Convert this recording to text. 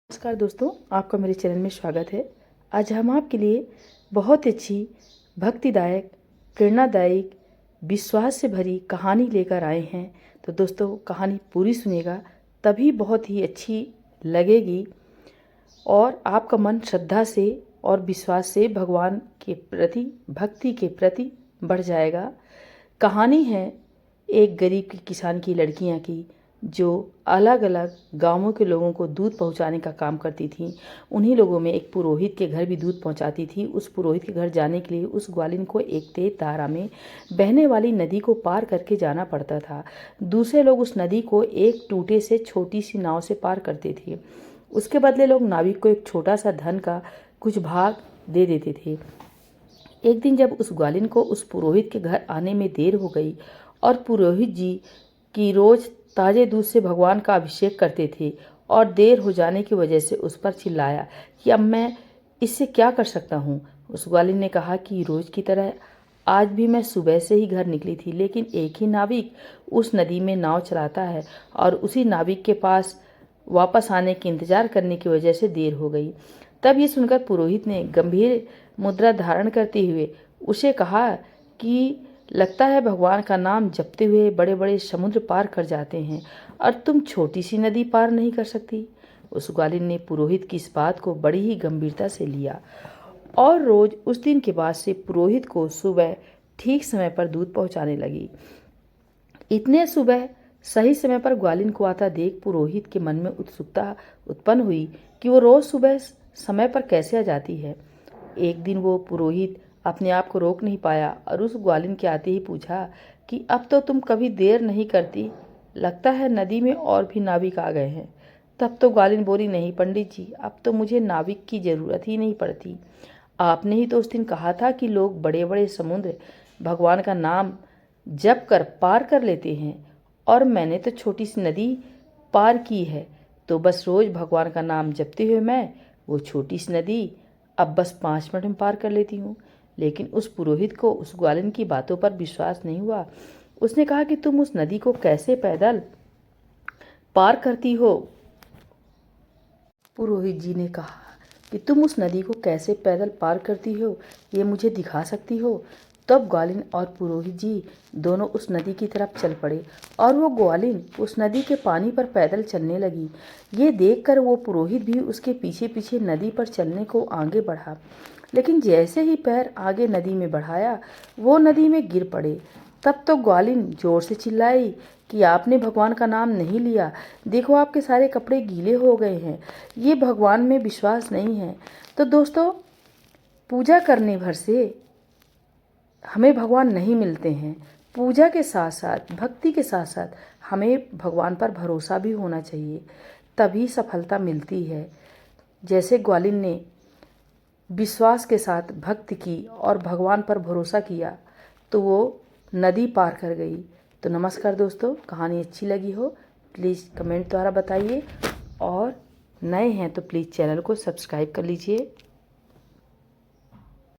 नमस्कार दोस्तों, आपका मेरे चैनल में स्वागत है। आज हम आपके लिए बहुत अच्छी भक्तिदायक, प्रेरणादायक, विश्वास से भरी कहानी लेकर आए हैं। तो दोस्तों, कहानी पूरी सुनिएगा, तभी बहुत ही अच्छी लगेगी और आपका मन श्रद्धा से और विश्वास से भगवान के प्रति, भक्ति के प्रति बढ़ जाएगा। कहानी है एक गरीब की किसान की लड़कियां की, जो अलग अलग गांवों के लोगों को दूध पहुंचाने का काम करती थीं। उन्हीं लोगों में एक पुरोहित के घर भी दूध पहुंचाती थी। उस पुरोहित के घर जाने के लिए उस ग्वालिन को एक तेज धारा में बहने वाली नदी को पार करके जाना पड़ता था। दूसरे लोग उस नदी को एक टूटे से छोटी सी नाव से पार करते थे। उसके बदले लोग नाविक को एक छोटा सा धन का कुछ भाग दे देते थे। एक दिन जब उस ग्वालिन को उस पुरोहित के घर आने में देर हो गई और पुरोहित जी की रोज ताजे दूध से भगवान का अभिषेक करते थे और देर हो जाने की वजह से उस पर चिल्लाया कि अब मैं इससे क्या कर सकता हूँ। उस ग्वालिन ने कहा कि रोज की तरह आज भी मैं सुबह से ही घर निकली थी, लेकिन एक ही नाविक उस नदी में नाव चलाता है और उसी नाविक के पास वापस आने के इंतजार करने की वजह से देर हो गई। तब ये सुनकर पुरोहित ने गंभीर मुद्रा धारण करते हुए उसे कहा कि लगता है भगवान का नाम जपते हुए बड़े बड़े समुद्र पार कर जाते हैं और तुम छोटी सी नदी पार नहीं कर सकती। उस ग्वालिन ने पुरोहित की इस बात को बड़ी ही गंभीरता से लिया और रोज उस दिन के बाद से पुरोहित को सुबह ठीक समय पर दूध पहुंचाने लगी। इतने सुबह सही समय पर ग्वालिन को आता देख पुरोहित के मन में उत्सुकता उत्पन्न हुई कि वो रोज सुबह समय पर कैसे आ जाती है। एक दिन वो पुरोहित अपने आप को रोक नहीं पाया और उस ग्वालिन के आते ही पूछा कि अब तो तुम कभी देर नहीं करती, लगता है नदी में और भी नाविक आ गए हैं। तब तो ग्वालिन बोली, नहीं पंडित जी, अब तो मुझे नाविक की ज़रूरत ही नहीं पड़ती। आपने ही तो उस दिन कहा था कि लोग बड़े बड़े समुद्र भगवान का नाम जप कर पार कर लेते हैं और मैंने तो छोटी सी नदी पार की है, तो बस रोज़ भगवान का नाम जपते हुए मैं वो छोटी सी नदी अब बस 5 मिनट में पार कर लेती हूँ। लेकिन उस पुरोहित को उस ग्वालिन की बातों पर विश्वास नहीं हुआ। उसने कहा कि तुम उस नदी को कैसे पैदल पार करती हो। पुरोहित जी ने कहा कि तुम उस नदी को कैसे पैदल पार करती हो, ये मुझे दिखा सकती हो। तब ग्वालिन और पुरोहित जी दोनों उस नदी की तरफ चल पड़े और वो ग्वालिन उस नदी के पानी पर पैदल चलने लगी। ये देखकर वो पुरोहित भी उसके पीछे पीछे नदी पर चलने को आगे बढ़ा, लेकिन जैसे ही पैर आगे नदी में बढ़ाया वो नदी में गिर पड़े। तब तो ग्वालिन जोर से चिल्लाई कि आपने भगवान का नाम नहीं लिया, देखो आपके सारे कपड़े गीले हो गए हैं, ये भगवान में विश्वास नहीं है। तो दोस्तों, पूजा करने भर से हमें भगवान नहीं मिलते हैं। पूजा के साथ साथ, भक्ति के साथ साथ हमें भगवान पर भरोसा भी होना चाहिए, तभी सफलता मिलती है। जैसे ग्वालिन ने विश्वास के साथ भक्ति की और भगवान पर भरोसा किया तो वो नदी पार कर गई। तो नमस्कार दोस्तों, कहानी अच्छी लगी हो प्लीज़ कमेंट द्वारा बताइए और नए हैं तो प्लीज़ चैनल को सब्सक्राइब कर लीजिए।